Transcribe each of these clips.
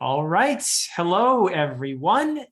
All right. Hello, everyone.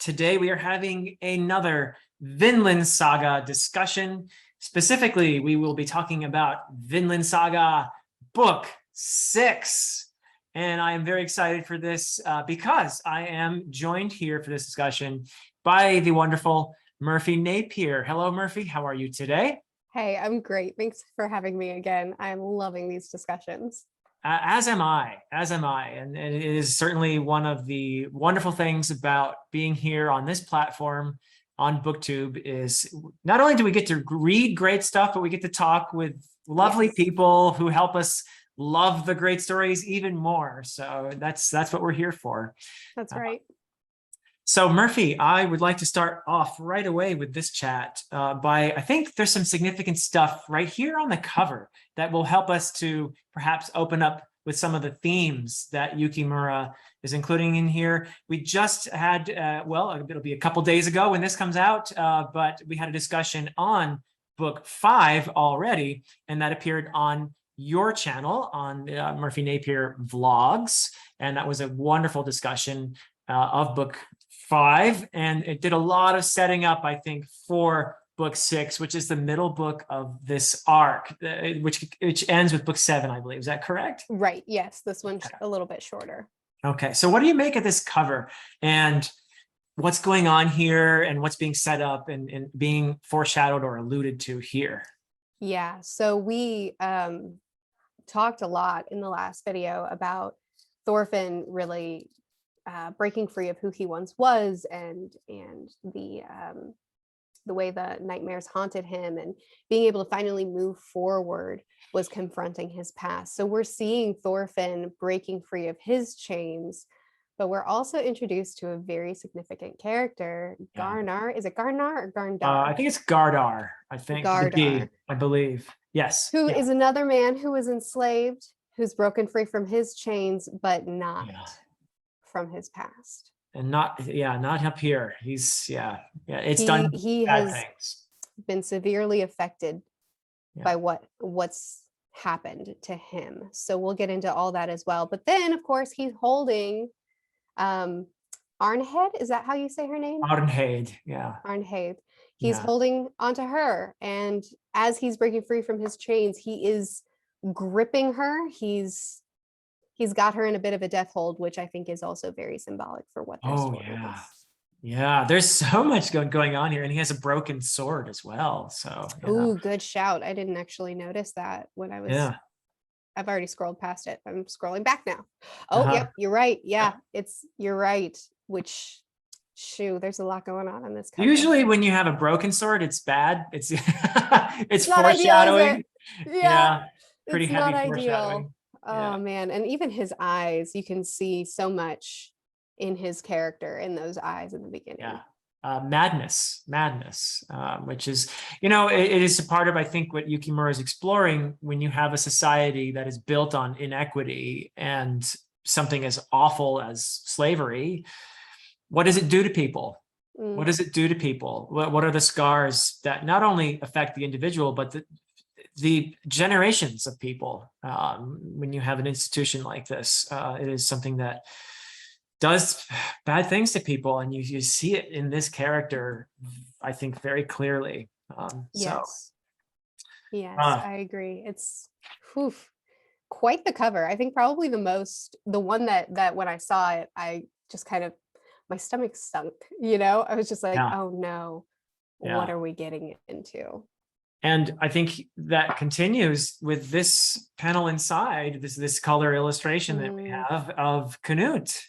Today we are having another Vinland Saga discussion. Specifically, we will be talking about Vinland Saga Book 6. And I am very excited for this because I am joined here for this discussion by the wonderful Merphy Napier. Hello, Merphy. How are you today? Hey, I'm great. Thanks for having me again. I'm loving these discussions. As am I, and it is certainly one of the wonderful things about being here on this platform on BookTube is not only do we get to read great stuff, but we get to talk with lovely people who help us love the great stories even more. So that's what we're here for. That's right. So Merphy, I would like to start off right away with this chat I think there's some significant stuff right here on the cover that will help us to perhaps open up with some of the themes that Yukimura is including in here. We just had, it'll be a couple days ago when this comes out, but we had a discussion on book 5 already, and that appeared on your channel on Merphy Napier Vlogs, and that was a wonderful discussion of book 5, and it did a lot of setting up, I think, for book 6, which is the middle book of this arc, which ends with book 7, I believe. Is that correct? Right. Yes, this one's a little bit shorter. Okay, so what do you make of this cover and what's going on here and what's being set up and being foreshadowed or alluded to here? Yeah, so we talked a lot in the last video about Thorfin really breaking free of who he once was, and the way the nightmares haunted him, and being able to finally move forward was confronting his past. So we're seeing Thorfin breaking free of his chains, but we're also introduced to a very significant character, Gardar. Is it Gardar or Gardar? I think it's Gardar. I think Gardar, I believe. Yes. Who is another man who was enslaved, who's broken free from his chains, but not from his past. And not up here. He's it's he has things. Been severely affected by what's happened to him. So we'll get into all that as well. But then, of course, he's holding Arnheid. Is that how you say her name? Arnheid, yeah. Arnheid. He's holding onto her, and as he's breaking free from his chains, he is gripping her. He's got her in a bit of a death hold, which I think is also very symbolic for what their story is. Yeah, there's so much going on here, and he has a broken sword as well. So, ooh, good shout. I didn't actually notice that when I was. I've already scrolled past it. I'm scrolling back now. Oh, yep, you're right. Yeah, you're right. Which, shoo, there's a lot going on in this cover. Usually, when you have a broken sword, it's bad. It's it's foreshadowing. Yeah, pretty heavy foreshadowing. Oh man, and even his eyes, you can see so much in his character in those eyes in the beginning. Madness, which is, it is a part of, I think, what Yukimura is exploring when you have a society that is built on inequity and something as awful as slavery. What does it do to people? What does it do to people? What are the scars that not only affect the individual, but the generations of people? When you have an institution like this, it is something that does bad things to people, and you see it in this character, I think, very clearly. Yes, I agree. It's quite the cover. I think probably the one that when I saw it, I just kind of, my stomach sunk, I was just like, oh no, what are we getting into? And I think that continues with this panel inside, this color illustration that we have of Canute.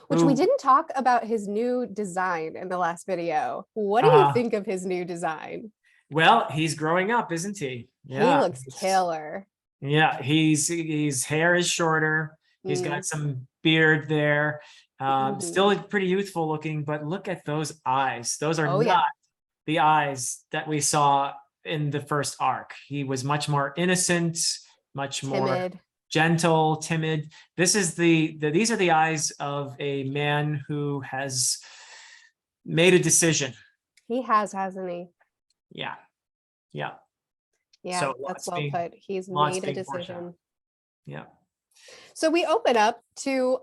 Which we didn't talk about his new design in the last video. What do you think of his new design? Well, he's growing up, isn't he? Yeah, he looks killer. Yeah, his hair is shorter. He's got some beard there. Still pretty youthful looking, but look at those eyes. Those are not the eyes that we saw in the first arc. He was much more innocent, much more gentle, timid. These are the eyes of a man who has made a decision. He has, hasn't he? Yeah. So that's well put. He's made a decision. Yeah. So we open up to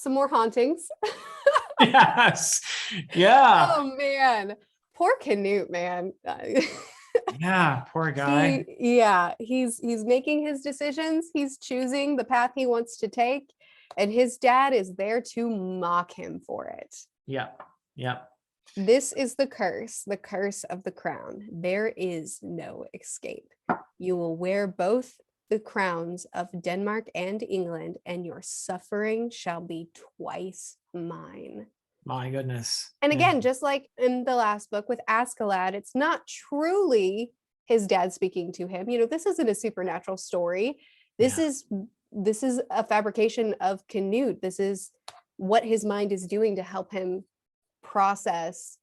some more hauntings. Yes. Yeah. Oh man, poor Canute, man. Yeah. Poor guy. He's making his decisions. He's choosing the path he wants to take, and his dad is there to mock him for it. Yeah. Yeah. This is the curse of the crown. There is no escape. You will wear both the crowns of Denmark and England, and your suffering shall be twice mine. My goodness. And Yeah. again, just like in the last book with Askeladd, it's not truly his dad speaking to him. This isn't a supernatural story. This is a fabrication of Canute. This is what his mind is doing to help him process.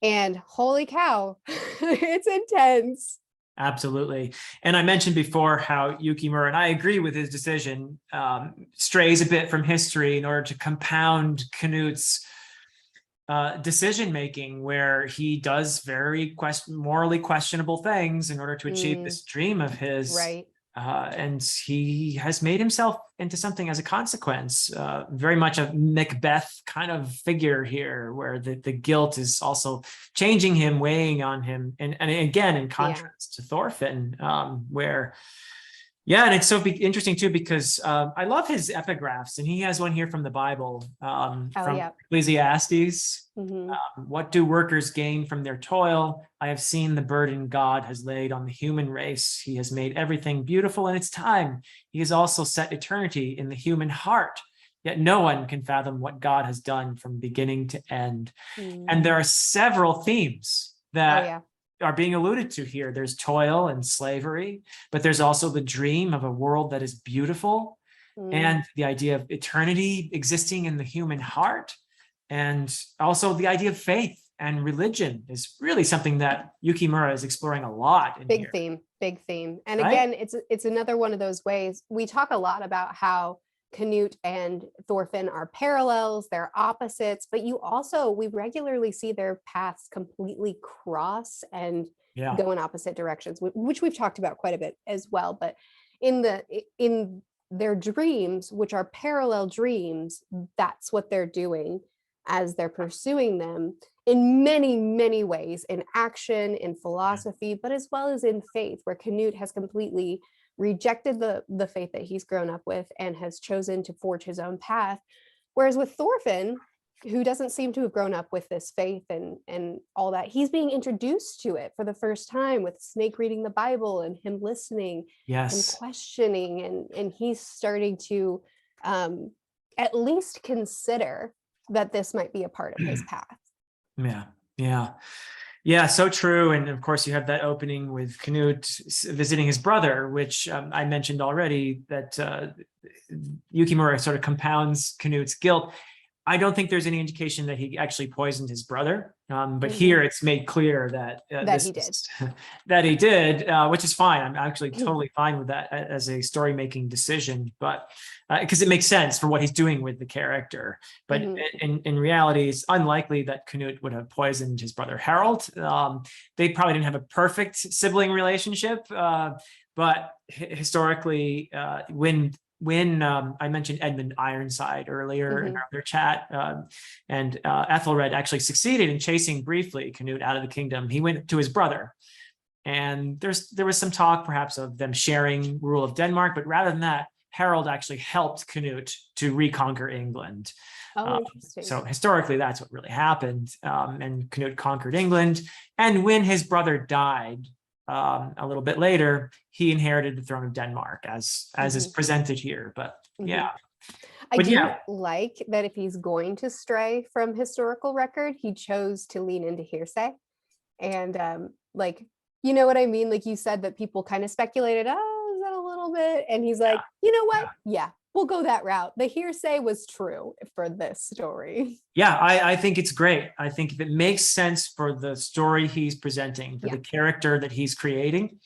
And holy cow, it's intense. Absolutely. And I mentioned before how Yukimura, and I agree with his decision, strays a bit from history in order to compound Canute's decision-making, where he does very morally questionable things in order to achieve this dream of his. Right. And he has made himself into something as a consequence, very much a Macbeth kind of figure here, where the guilt is also changing him, weighing on him. And again, in contrast to Thorfin, where, and it's so interesting too, because I love his epigraphs, and he has one here from the Bible, from Ecclesiastes. What do workers gain from their toil? I have seen the burden God has laid on the human race. He has made everything beautiful in its time. He has also set eternity in the human heart. Yet no one can fathom what God has done from beginning to end. And there are several themes that are being alluded to here. There's toil and slavery, but there's also the dream of a world that is beautiful, and the idea of eternity existing in the human heart. And also the idea of faith and religion is really something that Yukimura is exploring a lot in big here. theme. And again, it's another one of those ways. We talk a lot about how Canute and Thorfin are parallels, they're opposites, but we regularly see their paths completely cross and go in opposite directions, which we've talked about quite a bit as well. But in their dreams, which are parallel dreams, that's what they're doing as they're pursuing them in many, many ways, in action, in philosophy, but as well as in faith, where Canute has completely rejected the faith that he's grown up with and has chosen to forge his own path. Whereas with Thorfin, who doesn't seem to have grown up with this faith and all that, he's being introduced to it for the first time, with Snake reading the Bible and him listening and questioning, and he's starting to at least consider that this might be a part of his path. Yeah, so true. And of course, you have that opening with Canute visiting his brother, which I mentioned already, that Yukimura sort of compounds Canute's guilt. I don't think there's any indication that he actually poisoned his brother, but here it's made clear that he did, which is fine. I'm actually totally fine with that as a story-making decision, but because it makes sense for what he's doing with the character. But in reality, it's unlikely that Canute would have poisoned his brother Harold. They probably didn't have a perfect sibling relationship, but historically, when I mentioned Edmund Ironside earlier in our chat, and Ethelred actually succeeded in chasing briefly Canute out of the kingdom, he went to his brother. And there was some talk perhaps of them sharing rule of Denmark, but rather than that, Harold actually helped Canute to reconquer England. Interesting. So historically, that's what really happened. And Canute conquered England. And when his brother died, a little bit later, he inherited the throne of Denmark, as is presented here. But I do like that if he's going to stray from historical record, he chose to lean into hearsay. And you know what I mean? Like you said, that people kind of speculated, oh, is that a little bit? And he's like, you know what? Yeah, we'll go that route. The hearsay was true for this story. Yeah, I think it's great. I think if it makes sense for the story he's presenting, for the character that he's creating,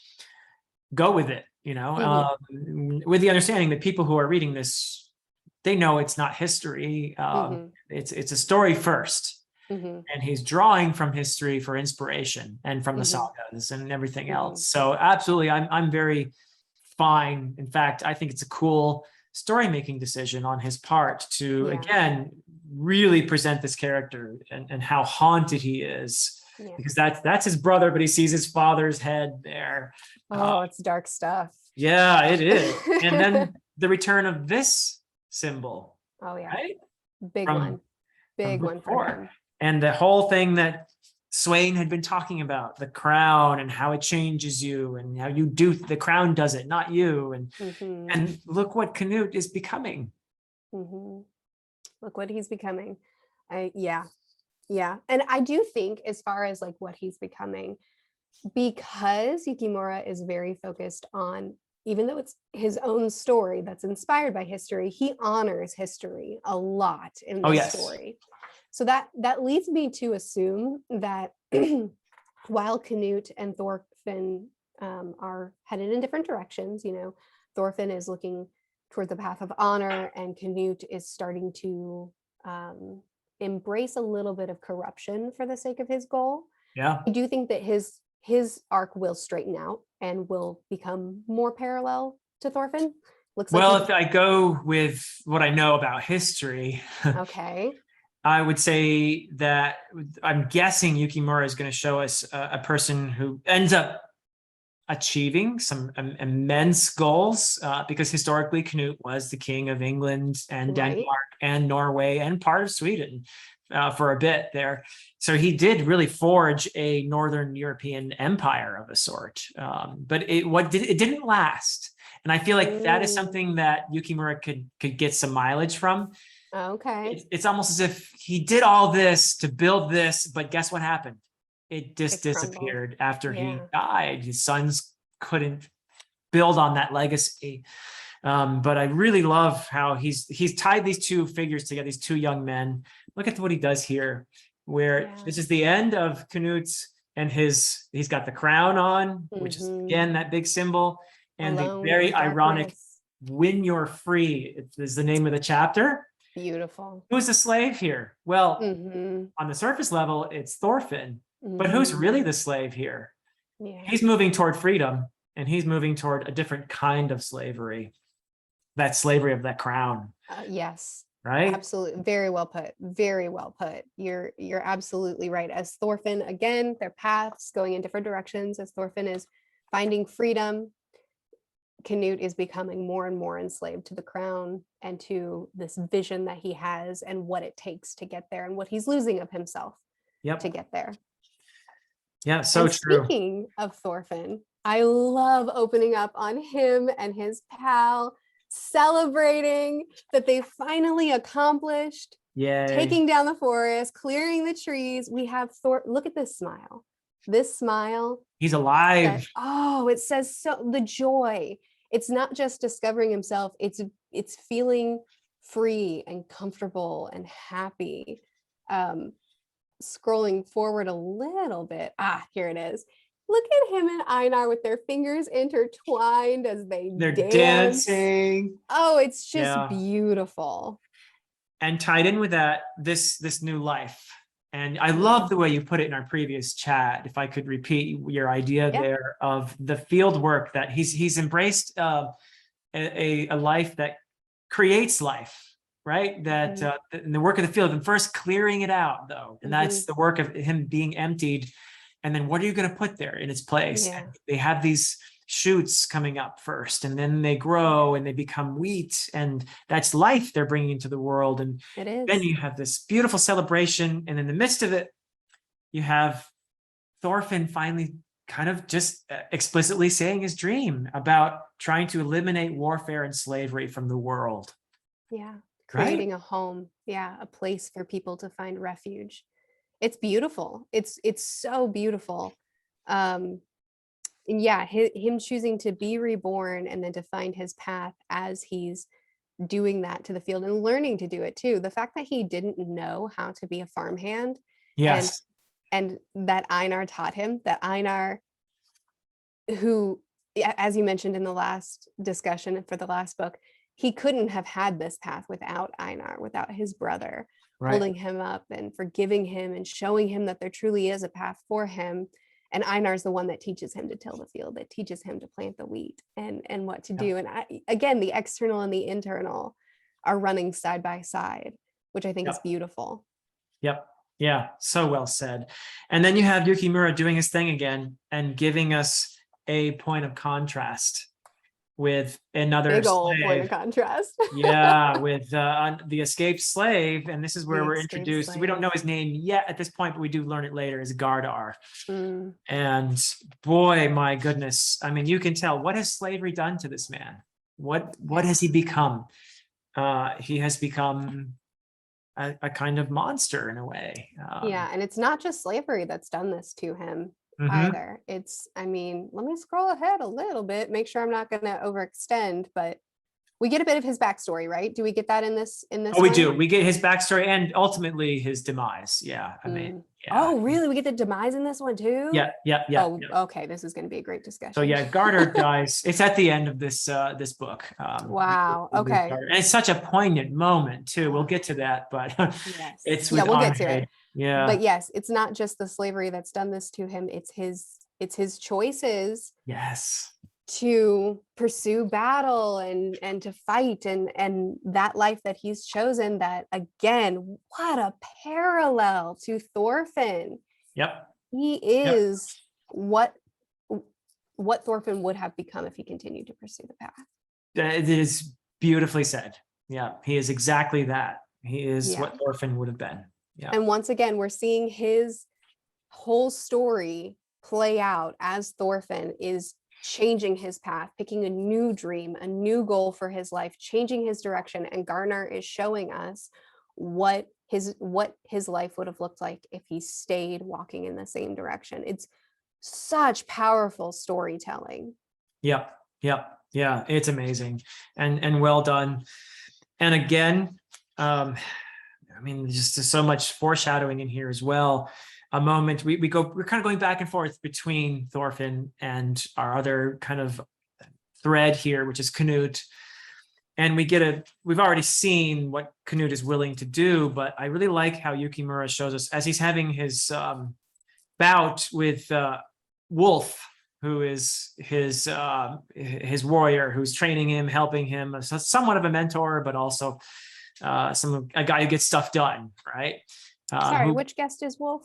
go with it, with the understanding that people who are reading this, they know it's not history. It's a story first. And he's drawing from history for inspiration and from the sagas and everything else. So absolutely, I'm very fine. In fact, I think it's a cool story making decision on his part to, Yeah. again, really present this character and how haunted he is. Yeah. Because that's his brother, but he sees his father's head there. Oh, it's dark stuff. Yeah, it is. And then the return of this symbol. Oh yeah. Right? Big one. Big one for him. And the whole thing that Swain had been talking about, the crown and how it changes you and how you do, the crown does it, not you. And look what Canute is becoming. Look what he's becoming. Yeah. And I do think, as far as like what he's becoming, because Yukimura is very focused on, even though it's his own story that's inspired by history, he honors history a lot in this story. So that leads me to assume that while Canute and Thorfin are headed in different directions, Thorfin is looking toward the path of honor, and Canute is starting to embrace a little bit of corruption for the sake of his goal. Yeah. I do think that his arc will straighten out and will become more parallel to Thorfin. Looks well, like if I go with what I know about history, okay, I would say that I'm guessing Yukimura is going to show us a person who ends up achieving some immense goals, because historically Canute was the king of England and Denmark and Norway and part of Sweden for a bit there. So he did really forge a Northern European empire of a sort, but it didn't last. And I feel like that is something that Yukimura could get some mileage from. Okay. It's almost as if he did all this to build this, but guess what happened? It just disappeared after he died. His sons couldn't build on that legacy. But I really love how he's tied these two figures together, these two young men. Look at what he does here, where this is the end of Canute's, and he's got the crown on, which is again that big symbol, and the very ironic "When you're free" is the name of the chapter. Beautiful. Who's the slave here? Well, on the surface level, it's Thorfin. But who's really the slave here? He's moving toward freedom, and he's moving toward a different kind of slavery. That slavery of that crown. Yes. Right? Absolutely. Very well put. Very well put. You're absolutely right. As Thorfin, again, their paths going in different directions. As Thorfin is finding freedom, Canute is becoming more and more enslaved to the crown and to this vision that he has and what it takes to get there and what he's losing of himself to get there. Yeah, so and true. Speaking of Thorfin, I love opening up on him and his pal celebrating that they finally accomplished taking down the forest, clearing the trees. We have look at this smile. This smile. He's alive. It says so, the joy. It's not just discovering himself, it's feeling free and comfortable and happy. Scrolling forward a little bit. Here it is. Look at him and Einar with their fingers intertwined as they're dancing. Oh, it's just beautiful. And tied in with that, this new life. And I love the way you put it in our previous chat. If I could repeat your idea there of the field work that he's embraced, a life that creates life, right? That in the work of the field, and first clearing it out, though, and that's the work of him being emptied. And then what are you going to put there in its place? And they have these shoots coming up first, and then they grow and they become wheat, and that's life they're bringing into the world. And then you have this beautiful celebration, and in the midst of it, you have Thorfin finally kind of just explicitly saying his dream about trying to eliminate warfare and slavery from the world. Creating a home, a place for people to find refuge. It's beautiful. It's so beautiful. And him choosing to be reborn and then to find his path as he's doing that to the field and learning to do it too. The fact that he didn't know how to be a farmhand, and that Einar taught him, that Einar, who, as you mentioned in the last discussion for the last book, he couldn't have had this path without Einar, without his brother holding him up and forgiving him and showing him that there truly is a path for him. And Einar's the one that teaches him to till the field, that teaches him to plant the wheat and what to do. And again, the external and the internal are running side by side, which I think is beautiful. Yep. Yeah. So well said. And then you have Yukimura doing his thing again and giving us a point of contrast with another big old slave. Point of contrast. Yeah, with the escaped slave. And this is where we're introduced. Slave. We don't know his name yet at this point, but we do learn it later, is Gardar. And boy, my goodness. I mean, you can tell, what has slavery done to this man? What has he become? He has become a kind of monster in a way. And it's not just slavery that's done this to him either. It's, I mean, let me scroll ahead a little bit, make sure I'm not going to overextend, but we get a bit of his backstory, right? Do we get that in this? Oh, we do. We get his backstory and ultimately his demise. Yeah. I mean, oh, really? We get the demise in this one too? Yeah. Oh, okay. This is going to be a great discussion. So yeah, Gardar dies. It's at the end of this this book. Wow. Okay. And it's such a poignant moment too. We'll get to that, but it's with we'll get to it. Yeah. But yes, it's not just the slavery that's done this to him. It's his choices. Yes. To pursue battle and to fight and that life that he's chosen, that again, what a parallel to Thorfin. Yep. He is what Thorfin would have become if he continued to pursue the path. It is beautifully said. Yeah, he is exactly that. He is what Thorfin would have been. Yeah. And once again, we're seeing his whole story play out as Thorfin is changing his path, picking a new dream, a new goal for his life, changing his direction. And Gardar is showing us what his life would have looked like if he stayed walking in the same direction. It's such powerful storytelling. Yep. Yeah, it's amazing and well done. And again, I mean, just so much foreshadowing in here as well. A moment we're kind of going back and forth between Thorfin and our other kind of thread here, which is Canute. And we've already seen what Canute is willing to do, but I really like how Yukimura shows us as he's having his bout with Wolf, who is his warrior, who's training him, helping him, somewhat of a mentor, but also a guy who gets stuff done, right? Sorry, which guest is Wolf?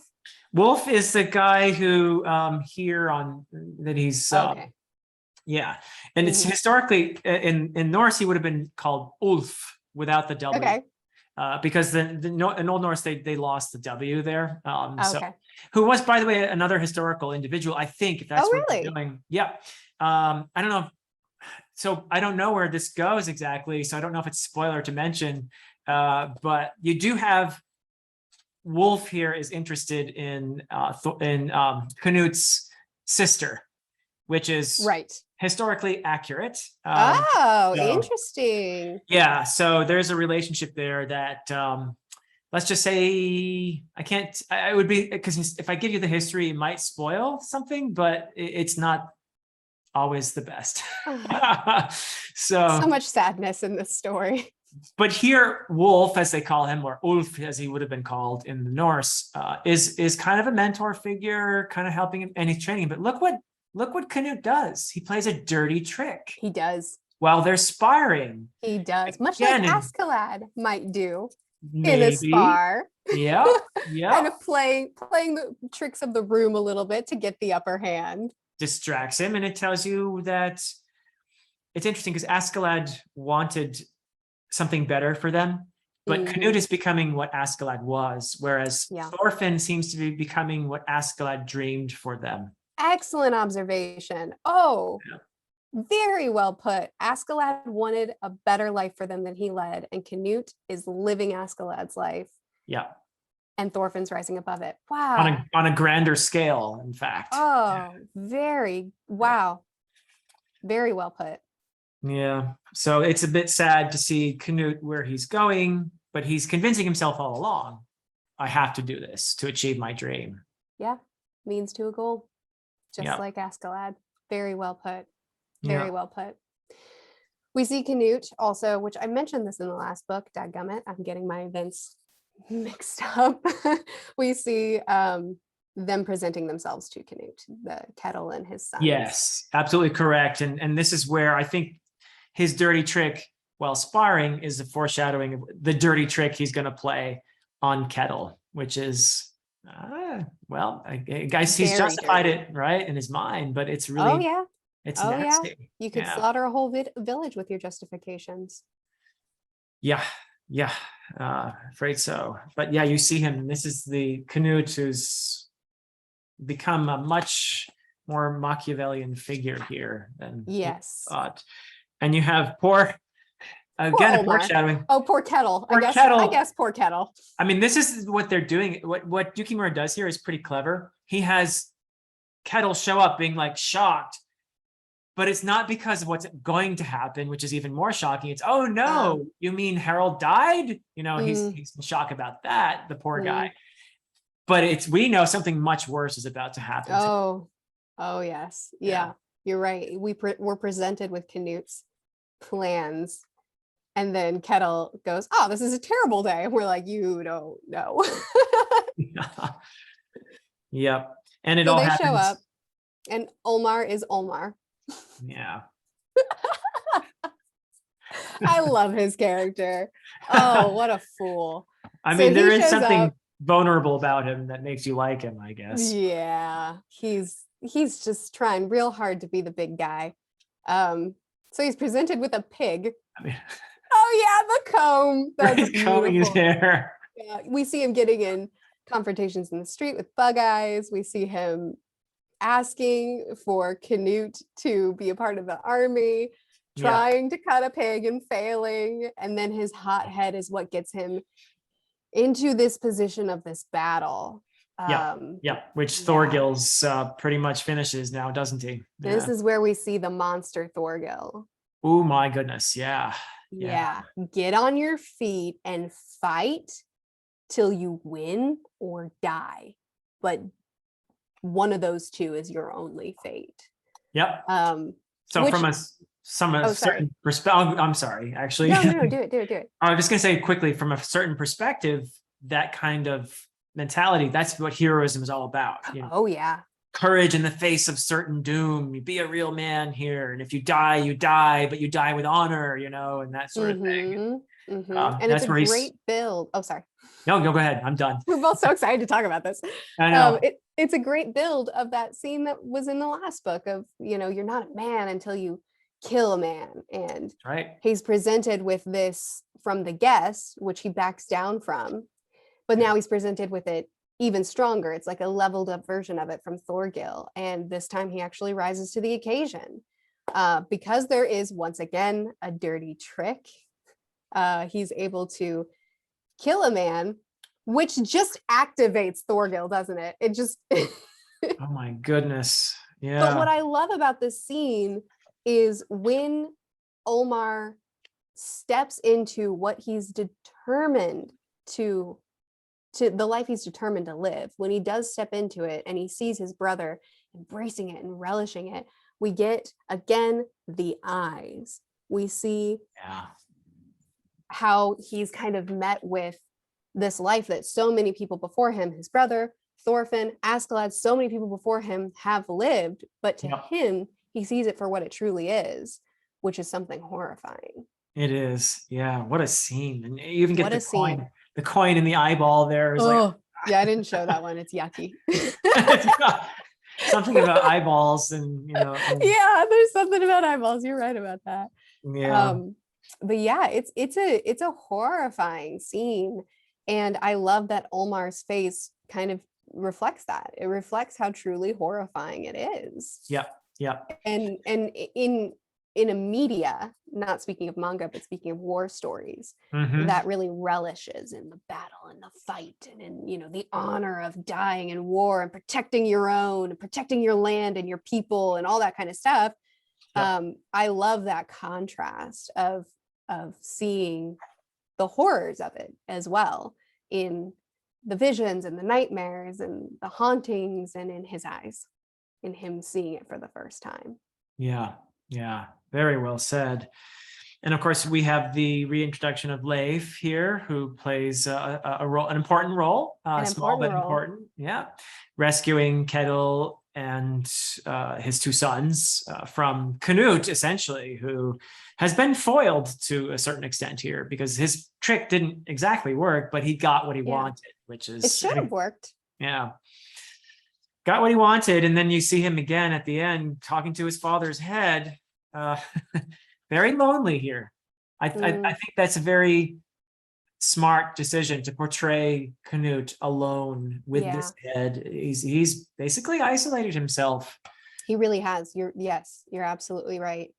Wolf is the guy who here on that he's yeah, and it's historically in Norse he would have been called Ulf without the W, because in Old Norse they lost the W there. So who was, by the way, another historical individual, I think, if that's what they're doing. Yeah, I don't know. So I don't know where this goes exactly. So I don't know if it's spoiler to mention, but you do have. Wolf here is interested in Canute's sister, which is historically accurate. Interesting. Yeah, so there's a relationship there that let's just say I would be, because if I give you the history, it might spoil something, but it's not always the best. So much sadness in this story. But here, Wolf, as they call him, or Ulf, as he would have been called in the Norse, is kind of a mentor figure, kind of helping him, and he's training. But look what Canute does. He plays a dirty trick. He does. While they're sparring. He does. Much like Askeladd might do maybe. In a spar. Yeah. Kind of playing the tricks of the room a little bit to get the upper hand. Distracts him, and it tells you that it's interesting because Askeladd wanted something better for them, but Canute is becoming what Askeladd was, whereas Thorfin seems to be becoming what Askeladd dreamed for them. Excellent observation. Very well put. Askeladd wanted a better life for them than he led, and Canute is living Askeladd's life. Yeah. And Thorfin's rising above it. Wow. On a grander scale, in fact. Very well put. Yeah. So it's a bit sad to see Canute where he's going, but he's convincing himself all along, I have to do this to achieve my dream. Yeah. Means to a goal. Just like Askeladd. Very well put. Very well put. We see Canute also, which I mentioned this in the last book, dadgummit, I'm getting my events mixed up. We see them presenting themselves to Canute, the kettle and his sons. Yes, absolutely correct. And this is where I think his dirty trick while sparring is the foreshadowing of the dirty trick he's going to play on Kettle, which is, well, I guess he's Very justified dirty. it, right, in his mind, but it's really, Oh yeah. it's Oh yeah. nasty. You could Yeah. slaughter a whole village with your justifications. Yeah, yeah, afraid so. But yeah, you see him. This is the Canute who's become a much more Machiavellian figure here than Yes. thought. And you have poor, again, foreshadowing. Oh, poor Kettle. Poor I Kettle. guess poor Kettle. I mean, this is what they're doing. What Yukimura does here is pretty clever. He has Kettle show up being like shocked, but it's not because of what's going to happen, which is even more shocking. It's, oh no, you mean Harold died? You know, he's in shock about that, the poor guy. But we know something much worse is about to happen. Oh yes. Yeah, you're right. We're presented with Canute's plans. And then Kettle goes, oh, this is a terrible day. And we're like, you don't know. Yep. And it so all they happens. show up and Olmar is Olmar. Yeah. I love his character. Oh, what a fool. I mean, there is something vulnerable about him that makes you like him, I guess. Yeah. He's just trying real hard to be the big guy. So he's presented with a pig. I mean, oh yeah, the comb. That's he's combing his hair. Yeah, we see him getting in confrontations in the street with Bug Eyes. We see him asking for Canute to be a part of the army, trying to cut a pig and failing. And then his hot head is what gets him into this position of this battle. Which Thorgil's pretty much finishes now, doesn't he? This is where we see the monster Thorgil. Oh my goodness, yeah. Get on your feet and fight till you win or die. But one of those two is your only fate. Yep. So from a certain perspective, I'm sorry, actually. No, do it. I was just gonna say quickly, from a certain perspective, that kind of mentality, that's what heroism is all about. You know? Oh yeah. Courage in the face of certain doom. You be a real man here, and if you die, you die, but you die with honor, you know, and that sort of thing. And it's a great build. Oh, sorry. No, go ahead. I'm done. We're both so excited to talk about this. I know. It's a great build of that scene that was in the last book of, you know, you're not a man until you kill a man. And he's presented with this from the guest, which he backs down from. But now he's presented with it even stronger. It's like a leveled up version of it from Thorgil. And this time he actually rises to the occasion. Because there is, once again, a dirty trick. He's able to kill a man, which just activates Thorgil, doesn't it? It just... Oh my goodness. Yeah. But what I love about this scene is when Olmar steps into what he's determined to the life he's determined to live, when he does step into it and he sees his brother embracing it and relishing it, we get, again, the eyes. We see how he's kind of met with this life that so many people before him, his brother, Thorfin, Askeladd, so many people before him have lived, but to him, he sees it for what it truly is, which is something horrifying. It is. Yeah. What a scene. And you even get the coin in the eyeball there. Yeah, I didn't show that one. It's yucky. Something about eyeballs and, you know. Yeah, there's something about eyeballs. You're right about that. Yeah. But yeah, it's a horrifying scene. And I love that Olmar's face kind of reflects that. It reflects how truly horrifying it is. Yep. And in a media, not speaking of manga, but speaking of war stories, that really relishes in the battle and the fight and in, you know, the honor of dying in war and protecting your own and protecting your land and your people and all that kind of stuff. I love that contrast of seeing the horrors of it as well in the visions and the nightmares and the hauntings and in his eyes, in him seeing it for the first time. Yeah. Very well said. And of course, we have the reintroduction of Leif here, who plays a role, an important role, small but important. Yeah, rescuing Kettle and his two sons from Canute, essentially, who has been foiled to a certain extent here because his trick didn't exactly work, but he got what he wanted, which is it should have worked. Yeah, got what he wanted, and then you see him again at the end talking to his father's head. Very lonely here. I think that's a very smart decision to portray Canute alone with this head. He's basically isolated himself. He really has. You're absolutely right.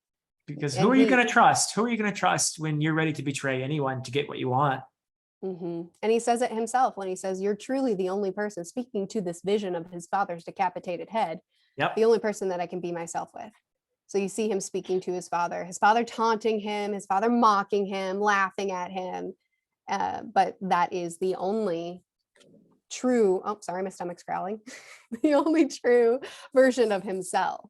Because who are you going to trust? Who are you going to trust when you're ready to betray anyone to get what you want? And he says it himself when he says, "You're truly the only person," speaking to this vision of his father's decapitated head. Yep. The only person that I can be myself with. So you see him speaking to his father taunting him, his father mocking him, laughing at him. But that is the only true, oh, sorry, my stomach's growling. The only true version of himself.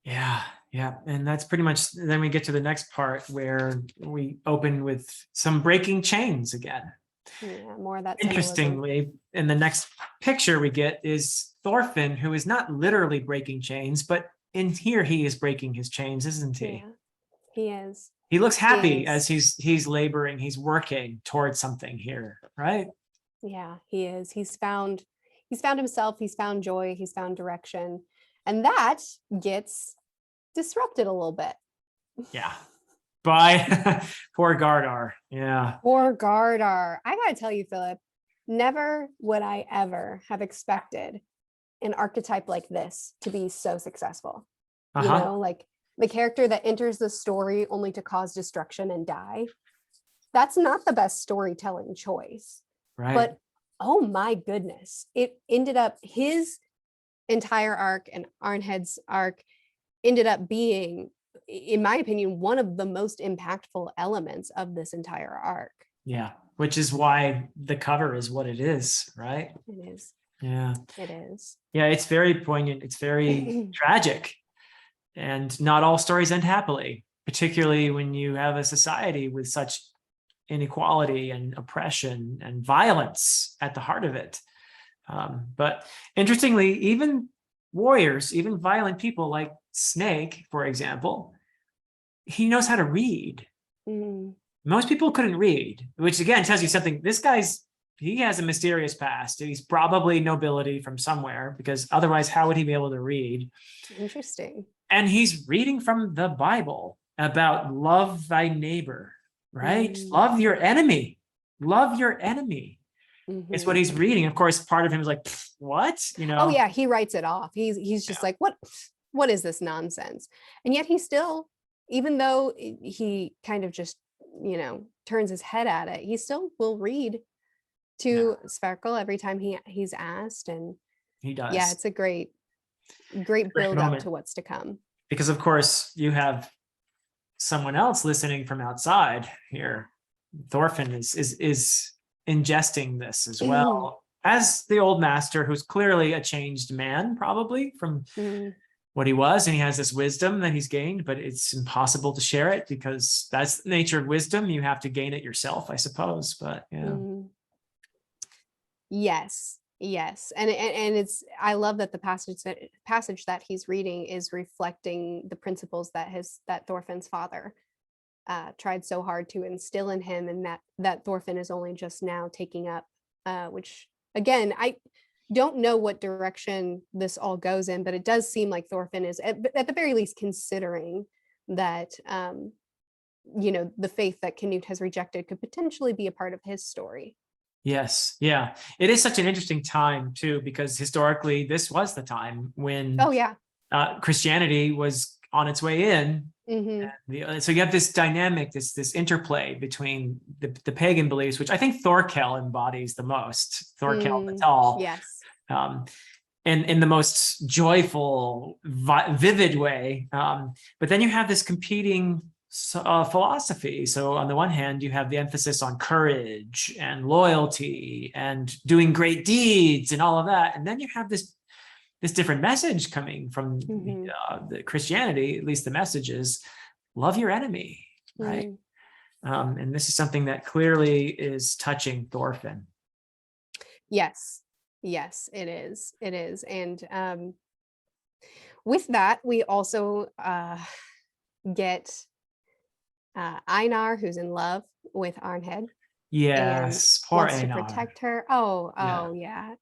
Yeah. And that's pretty much, then we get to the next part where we open with some breaking chains again. Yeah, more of that. Interestingly, in the next picture we get is Thorfin, who is not literally breaking chains, but in here he is breaking his chains, isn't he? Yeah, he is. He looks happy as he's laboring, he's working towards something here, right? Yeah, he is. He's found himself, he's found joy, he's found direction. And that gets disrupted a little bit. Yeah. By poor Gardar. Yeah. Poor Gardar. I gotta tell you, Philip, never would I ever have expected an archetype like this to be so successful. You know, like the character that enters the story only to cause destruction and die. That's not the best storytelling choice. Right. But oh my goodness, it ended up, his entire arc and Arnhead's arc ended up being, in my opinion, one of the most impactful elements of this entire arc. Yeah, which is why the cover is what it is, right? It is. Yeah. It is. Yeah, it's very poignant. It's very tragic. And not all stories end happily, particularly when you have a society with such inequality and oppression and violence at the heart of it. But interestingly, even warriors, even violent people like Snake, for example, he knows how to read. Most people couldn't read, which again tells you something. This guy's, he has a mysterious past. He's probably nobility from somewhere, because otherwise how would he be able to read? Interesting. And he's reading from the Bible about love thy neighbor, right? Love your enemy. Love your enemy. It's what he's reading. Of course, part of him is like, what? You know? Oh yeah, he writes it off. He's just like, what is this nonsense? And yet he still, even though he kind of just, you know, turns his head at it, he still will read to Sparkle every time he's asked. And he does. Yeah, it's a great build up to what's to come. Because of course you have someone else listening from outside here. Thorfin is ingesting this as well as the old master, who's clearly a changed man, probably from what he was, and he has this wisdom that he's gained, but it's impossible to share it because that's the nature of wisdom. You have to gain it yourself, I suppose. But yeah. Yes. And it's, I love that the passage that he's reading is reflecting the principles that Thorfin's father tried so hard to instill in him, and that Thorfin is only just now taking up, which again, I don't know what direction this all goes in, but it does seem like Thorfin is at the very least considering that, you know, the faith that Canute has rejected could potentially be a part of his story. Yes. Yeah. It is such an interesting time too, because historically this was the time when Christianity was on its way in. So you have this dynamic, this interplay between the pagan beliefs, which I think Thorkel embodies the most. Thorkel the Tall. Yes. And in the most joyful, vivid way. But then you have this competing philosophy. So on the one hand, you have the emphasis on courage and loyalty and doing great deeds and all of that. And then you have this different message coming from the Christianity. At least the message is love your enemy, right? And this is something that clearly is touching Thorfin. Yes, yes, it is. It is. And with that, we also get Einar, who's in love with Arnhed and Yes, poor wants to Einar. protect her. Yeah.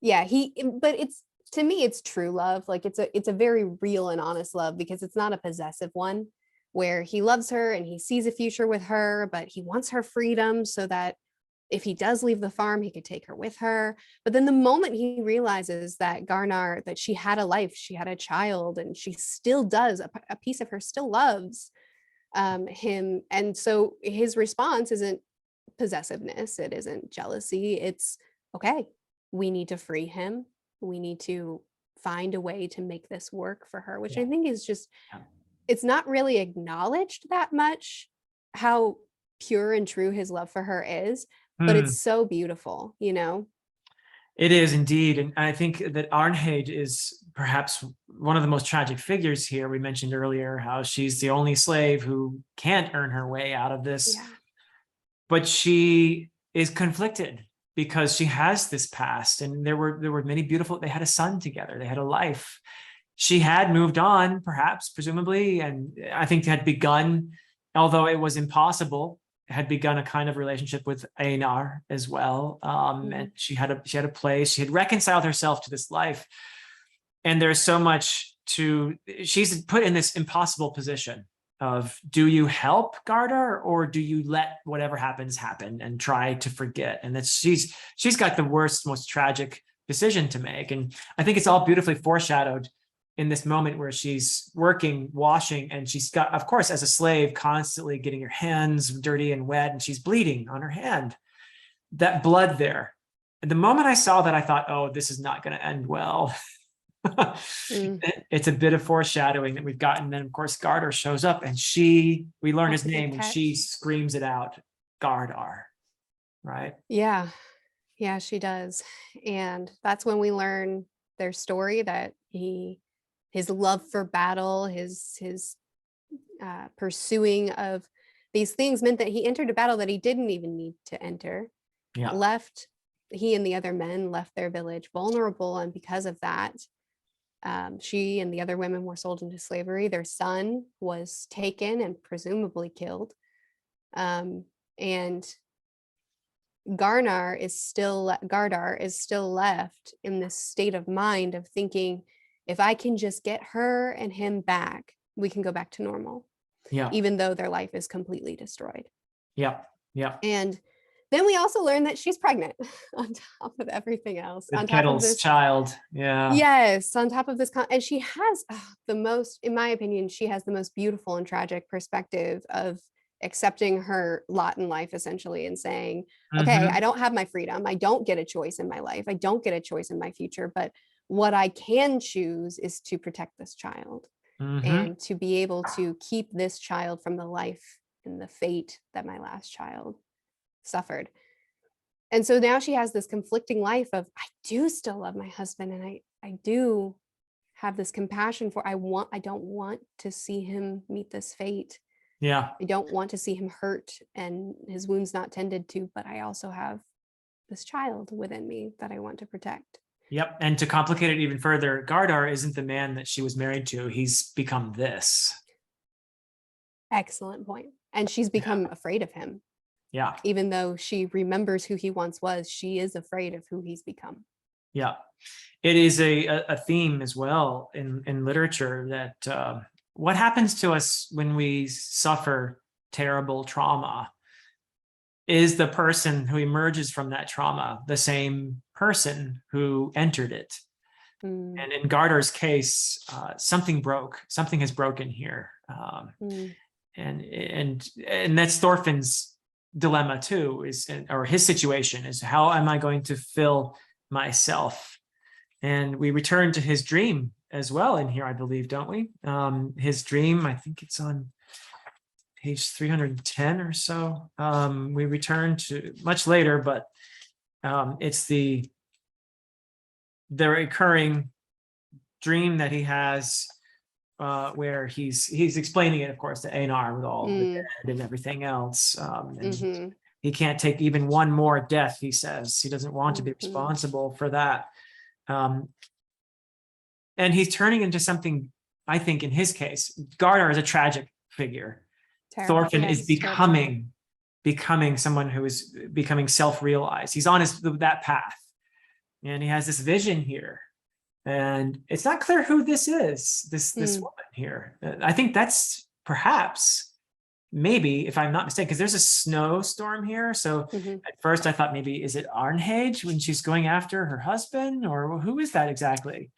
But it's, to me, it's true love. Like it's a very real and honest love, because it's not a possessive one where he loves her and he sees a future with her, but he wants her freedom so that if he does leave the farm, he could take her with her. But then the moment he realizes that Gardar, that she had a life, she had a child, and she still does, a piece of her still loves him. And so his response isn't possessiveness, it isn't jealousy, it's okay, we need to free him, we need to find a way to make this work for her, which I think is just, it's not really acknowledged that much how pure and true his love for her is, but it's so beautiful, you know? It is indeed. And I think that Arnheid is perhaps one of the most tragic figures here. We mentioned earlier how she's the only slave who can't earn her way out of this. Yeah. But she is conflicted because she has this past, and there were many beautiful, they had a son together, they had a life. She had moved on, perhaps, presumably, and I think had begun, although it was impossible, had begun a kind of relationship with Einar as well. And she had a place, she had reconciled herself to this life. And there's so much she's put in this impossible position of, do you help Gardar or do you let whatever happens happen and try to forget? And that she's got the worst, most tragic decision to make. And I think it's all beautifully foreshadowed in this moment where she's working, washing, and she's got, of course, as a slave, constantly getting her hands dirty and wet, and she's bleeding on her hand. That blood there. And the moment I saw that, I thought, oh, this is not going to end well. It's a bit of foreshadowing that we've gotten. Then, of course, Gardar shows up, and we learn his name, and she screams it out, Gardar, right? Yeah, she does. And that's when we learn their story, that his love for battle, his pursuing of these things meant that he entered a battle that he didn't even need to enter. He and the other men left their village vulnerable, and because of that, she and the other women were sold into slavery. Their son was taken and presumably killed. And Gardar is still left in this state of mind of thinking, if I can just get her and him back, we can go back to normal. Even though their life is completely destroyed. And then we also learn that she's pregnant on top of everything else. On top of this child. Yes, on top of this. And she has the most, in my opinion, she has the most beautiful and tragic perspective of accepting her lot in life, essentially, and saying, okay, I don't have my freedom. I don't get a choice in my life. I don't get a choice in my future. But what I can choose is to protect this child and to be able to keep this child from the life and the fate that my last child suffered. And so now she has this conflicting life of, I do still love my husband, and I do have this compassion for, I don't want to see him meet this fate. I don't want to see him hurt and his wounds not tended to, but I also have this child within me that I want to protect. And to complicate it even further, Gardar isn't the man that she was married to. He's become this. Excellent point. And she's become afraid of him. Even though she remembers who he once was, she is afraid of who he's become. It is a theme as well in literature that what happens to us when we suffer terrible trauma? Is the person who emerges from that trauma the same person who entered it? And in Gardar's case, something has broken here. And that's Thorfin's dilemma too, or his situation is, how am I going to fill myself? And we return to his dream as well in here, I believe, don't we? His dream, I think it's on page 310 or so. We return to much later, but it's the recurring dream that he has where he's explaining it, of course, to Einar with all the dead and everything else. And he can't take even one more death, he says. He doesn't want to be responsible for that. And he's turning into something, I think, in his case, Gardar is a tragic figure. Terrible. Thorfin Yes, is becoming someone who is becoming self-realized. He's on that path. And he has this vision here. And it's not clear who this is, this woman here. I think that's perhaps, maybe, if I'm not mistaken, because there's a snowstorm here. So at first I thought maybe, is it Arnheid when she's going after her husband, or who is that exactly?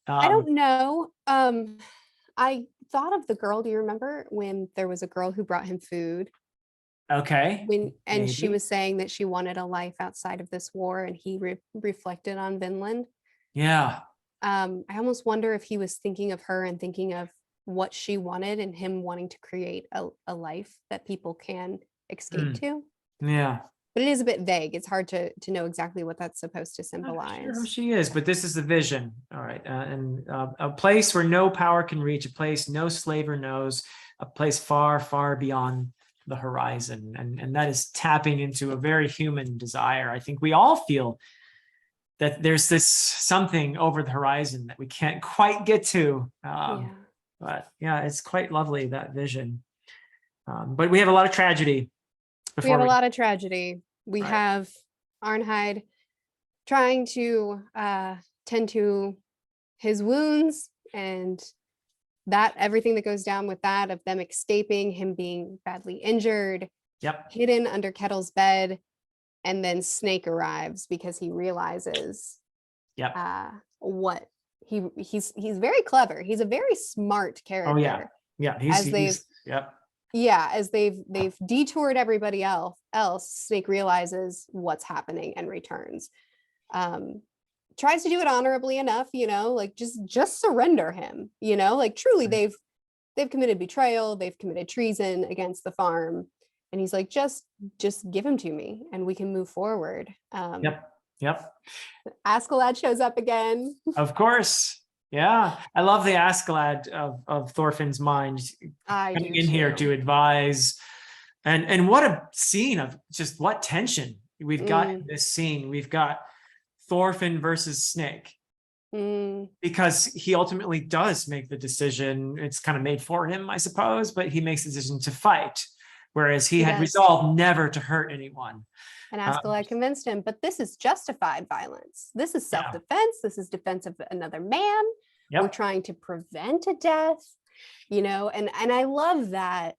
I don't know. I thought of the girl. Do you remember when there was a girl who brought him food? Okay. And she was saying that she wanted a life outside of this war, and he reflected on Vinland. Yeah. I almost wonder if he was thinking of her and thinking of what she wanted, and him wanting to create a life that people can escape to. Yeah. But it is a bit vague. It's hard to know exactly what that's supposed to symbolize. I'm not sure who she is, but this is the vision. All right. And a place where no power can reach, a place no slaver knows, a place far, far beyond the horizon. And that is tapping into a very human desire. I think we all feel that there's this something over the horizon that we can't quite get to. But yeah, it's quite lovely, that vision. But we have a lot of tragedy. We have a lot of tragedy. We have Arnheid trying to tend to his wounds, and that everything that goes down with that, of them escaping, him being badly injured, hidden under Kettle's bed, and then Snake arrives because he realizes what he's very clever. He's a very smart character. As they've detoured everybody else, Snake realizes what's happening and returns. Tries to do it honorably enough, like just surrender him, like truly they've committed betrayal, they've committed treason against the farm, and he's like, just give him to me and we can move forward. Askeladd shows up again. Of course. Yeah, I love the Askeladd of Thorfinn's mind coming in here to advise, and what a scene of just what tension we've got in this scene. We've got Thorfinn versus Snake, because he ultimately does make the decision. It's kind of made for him, I suppose, but he makes the decision to fight, whereas he had resolved never to hurt anyone. And Askeladd convinced him, but this is justified violence. This is self-defense. This is defense of another man. We're trying to prevent a death, and I love that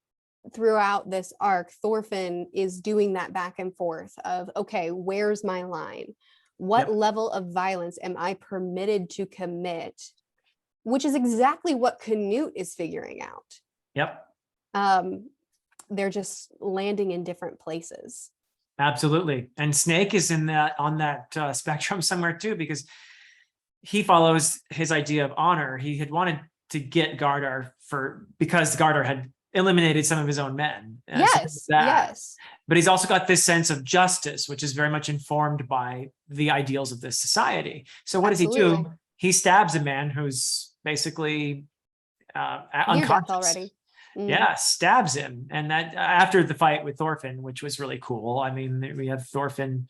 throughout this arc, Thorfinn is doing that back and forth of, okay, where's my line? What level of violence am I permitted to commit? Which is exactly what Canute is figuring out. They're just landing in different places. Absolutely. And Snake is on that spectrum somewhere too, because he follows his idea of honor. He had wanted to get Gardar because Gardar had eliminated some of his own men. But he's also got this sense of justice, which is very much informed by the ideals of this society. So what does he do? He stabs a man who's basically unconscious already. Stabs him. And that after the fight with Thorfinn, which was really cool. I mean, we have Thorfinn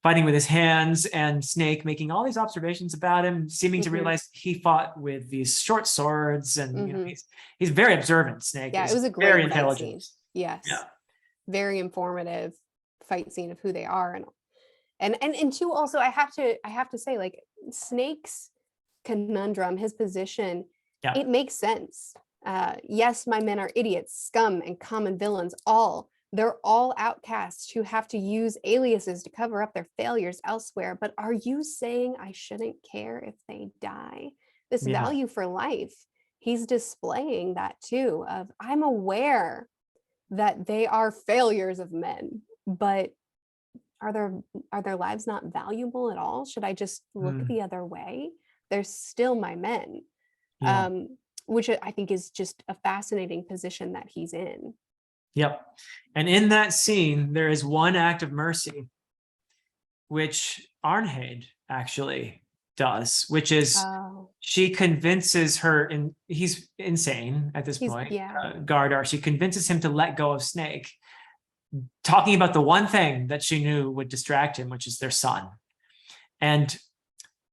fighting with his hands and Snake making all these observations about him, seeming to realize he fought with these short swords, and he's very observant. Snake it was a great very intelligent scene. Very informative fight scene of who they are, and two, also I have to say, like, Snake's conundrum, his position, it makes sense. Yes, my men are idiots, scum, and common villains, they're all outcasts who have to use aliases to cover up their failures elsewhere. But are you saying I shouldn't care if they die? This value for life, he's displaying that too, of I'm aware that they are failures of men, but are their lives not valuable at all? Should I just look the other way? They're still my men. Which I think is just a fascinating position that he's in. And in that scene, there is one act of mercy, which Arnheid actually does, which is Oh, she convinces her, and he's insane at this point, yeah. Gardar, she convinces him to let go of Snake, talking about the one thing that she knew would distract him, which is their son, and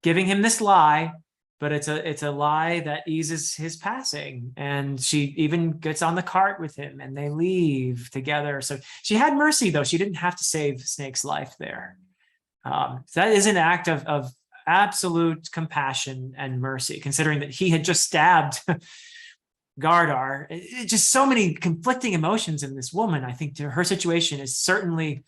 giving him this lie, but it's a lie that eases his passing. And she even gets on the cart with him and they leave together. So she had mercy, though. She didn't have to save Snake's life there. So that is an act of absolute compassion and mercy, considering that he had just stabbed Gardar. Just so many conflicting emotions in this woman. I think her situation is certainly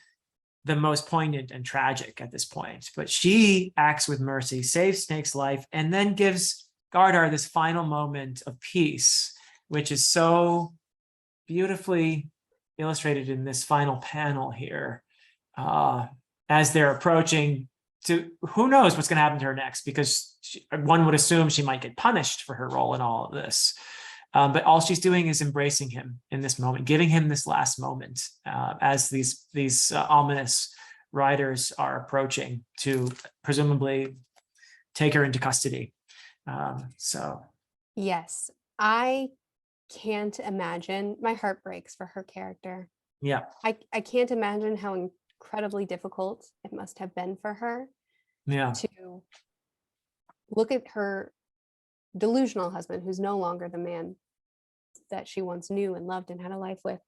the most poignant and tragic at this point. But she acts with mercy, saves Snake's life, and then gives Gardar this final moment of peace, which is so beautifully illustrated in this final panel here. As they're approaching to, who knows what's going to happen to her next, because one would assume she might get punished for her role in all of this. But all she's doing is embracing him in this moment, giving him this last moment, as these ominous riders are approaching to presumably take her into custody. So Yes, I can't imagine. My heart breaks for her character. yeah, I can't imagine how incredibly difficult it must have been for her yeah, to look at her delusional husband, who's no longer the man that she once knew and loved and had a life with,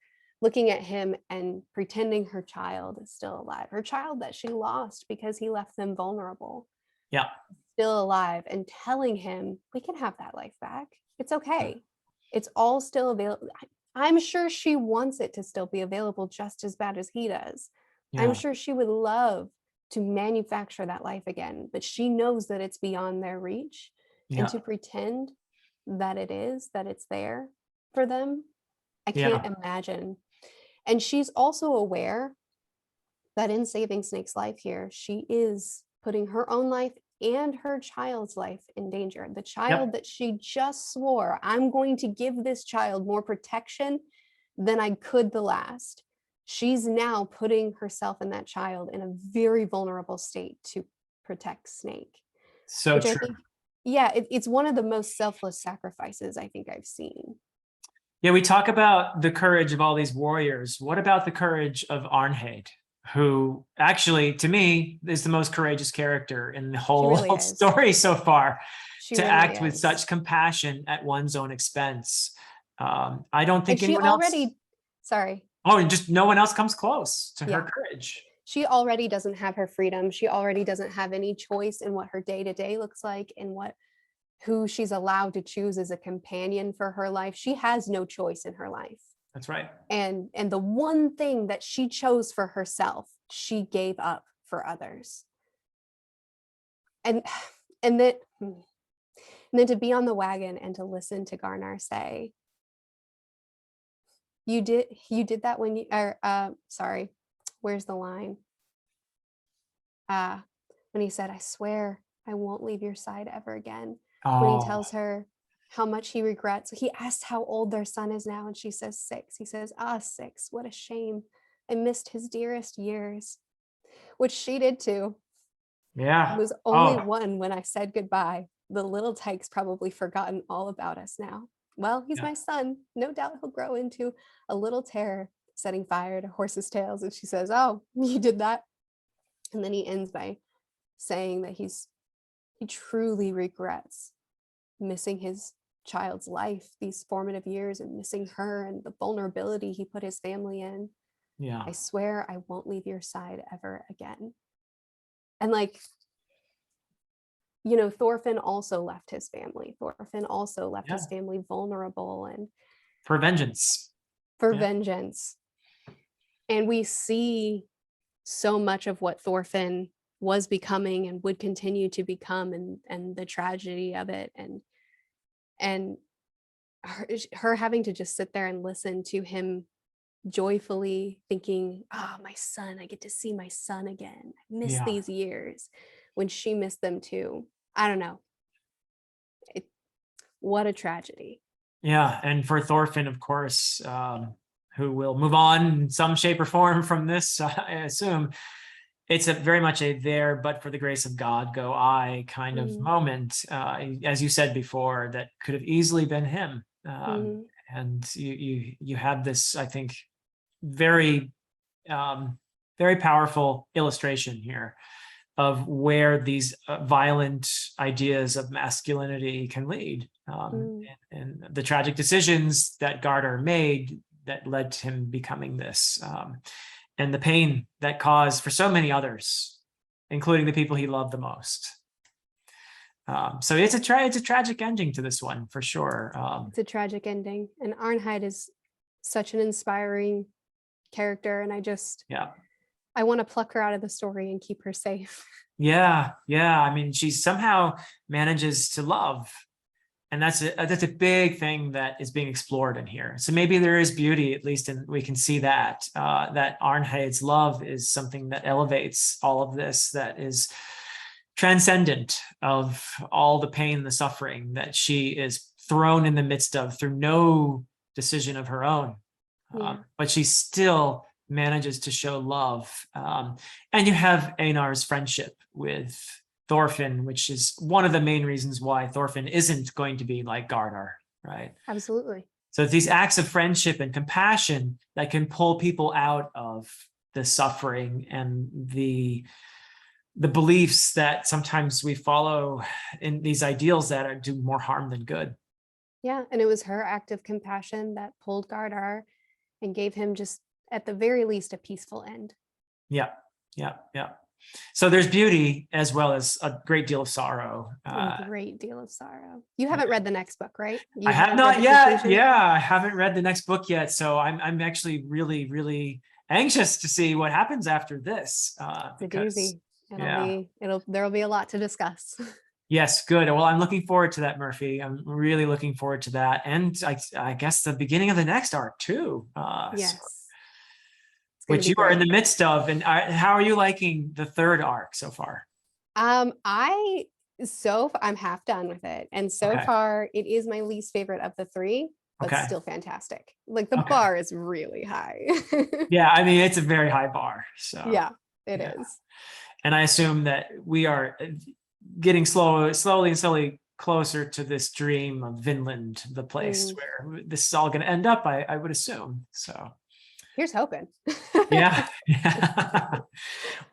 looking at him and pretending her child is still alive, her child that she lost because he left them vulnerable, yeah, still alive, and telling him, we can have that life back. It's okay. It's all still available. I'm sure she wants it to still be available just as bad as he does. yeah, I'm sure she would love to manufacture that life again, but she knows that it's beyond their reach. yeah, And to pretend that it's there for them, I yeah, can't imagine. And she's also aware that in saving Snake's life here, she is putting her own life and her child's life in danger. The child yep, that she just swore, I'm going to give this child more protection than I could the last. She's now putting herself and that child in a very vulnerable state to protect Snake, so which I true. think, yeah, it's one of the most selfless sacrifices I think I've seen. Yeah, we talk about the courage of all these warriors. What about the courage of Arnheid, who actually, to me, is the most courageous character in the She whole really is. story so far, She to really act with is. such compassion at one's own expense? I don't And think she anyone else. already, sorry, Oh, and just no one else comes close to her yeah, courage. she already doesn't have her freedom. She already doesn't have any choice in what her day-to-day looks like and who she's allowed to choose as a companion for her life. She has no choice in her life. That's right. And the one thing that she chose for herself, she gave up for others. And and then to be on the wagon and to listen to Garnar say, you did that when you or sorry, where's the line? When he said, I swear I won't leave your side ever again. When he Oh, tells her how much he regrets. He asked how old their son is now, and she says 6. He says, 6. What a shame. I missed his dearest years, which she did too. I yeah. was only Oh, 1 when I said goodbye. The little tyke's probably forgotten all about us now. Well, he's yeah. my son. No doubt he'll grow into a little terror, setting fire to horses' tails. And she says, oh, you did that. And then he ends by saying that he truly regrets missing his child's life, these formative years, and missing her and the vulnerability he put his family in. Yeah. I swear I won't leave your side ever again. And like, Thorfin also left his family. Thorfin also left Yeah. his family vulnerable and For vengeance. for Yeah. vengeance. And we see so much of what Thorfin was becoming and would continue to become, and the tragedy of it, and her having to just sit there and listen to him joyfully thinking, my son, I get to see my son again. I miss Yeah. these years, when she missed them too. I don't know. What a tragedy. Yeah. And for Thorfinn, of course, who will move on in some shape or form from this, I assume, it's a very much a there, but for the grace of God, go I kind of moment, as you said before, that could have easily been him. And you have this, I think, very, very powerful illustration here of where these violent ideas of masculinity can lead, and the tragic decisions that Gardar made that led to him becoming this, and the pain that caused for so many others, including the people he loved the most. So it's a tragic ending to this one for sure. It's a tragic ending, and Arnheid is such an inspiring character, and I want to pluck her out of the story and keep her safe. Yeah. I mean, she somehow manages to love, and that's a big thing that is being explored in here. So maybe there is beauty, at least, and we can see that that Arnheid's love is something that elevates all of this, that is transcendent of all the pain, the suffering that she is thrown in the midst of through no decision of her own. But she still manages to show love. And you have Einar's friendship with Thorfin, which is one of the main reasons why Thorfin isn't going to be like Gardar, right? Absolutely. So these acts of friendship and compassion that can pull people out of the suffering and the beliefs that sometimes we follow in these ideals that do more harm than good. Yeah, and it was her act of compassion that pulled Gardar and gave him, just at the very least, a peaceful end. Yeah. So there's beauty as well as a great deal of sorrow. A great deal of sorrow. You haven't read the next book, right? I have not yet. Yeah, I haven't read the next book yet. So I'm actually really, really anxious to see what happens after this. It's a doozy. There'll be a lot to discuss. Yes, good. Well, I'm looking forward to that, Merphy. I'm really looking forward to that. And I guess the beginning of the next arc too. Yes. Which you are in the midst of. And how are you liking the third arc so far? I'm half done with it. And so far it is my least favorite of the three, but still fantastic. Like the bar is really high. Yeah, I mean, it's a very high bar. So yeah, it is. And I assume that we are getting slowly closer to this dream of Vinland, the place where this is all going to end up, I would assume. So here's hoping. Yeah.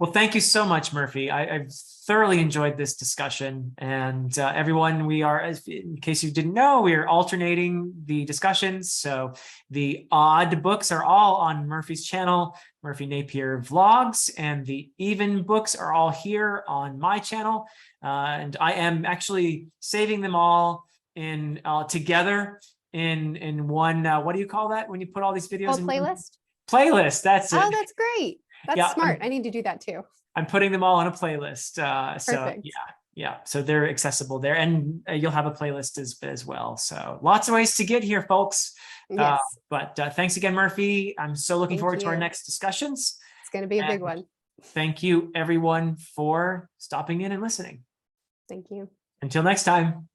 Well, thank you so much, Merphy. I've thoroughly enjoyed this discussion. And everyone, in case you didn't know, we are alternating the discussions. So the odd books are all on Merphy's channel, Merphy Napier Vlogs, and the even books are all here on my channel. And I am actually saving them all in together in one, what do you call that when you put all these videos in playlist? Playlist, that's it. Oh, that's great. That's smart. I need to do that too. I'm putting them all on a playlist. So yeah. So they're accessible there, and you'll have a playlist as well. So lots of ways to get here, folks. Yes. But thanks again, Merphy. I'm so looking forward to our next discussions. It's going to be a big one. Thank you, everyone, for stopping in and listening. Thank you. Until next time.